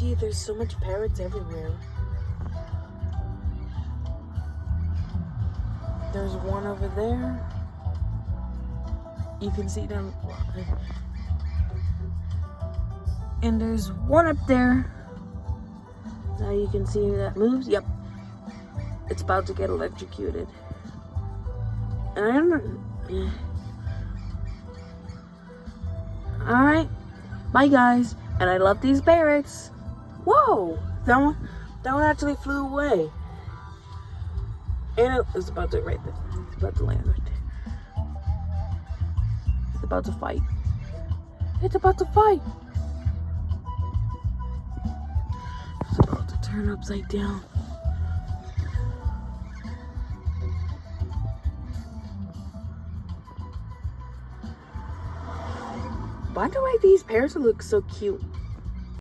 OMG, there's so much parrots everywhere. There's one over there. You can see them. And there's one up there. Now you can see that moves. Yep. It's about to get electrocuted. And I don't know. Alright. Bye, guys. And I love these parrots. Whoa! That one actually flew away. And it's about to right there. It's about to land right there. It's about to fight. It's about to fight. It's about to turn upside down. Wonder why these parrots look so cute.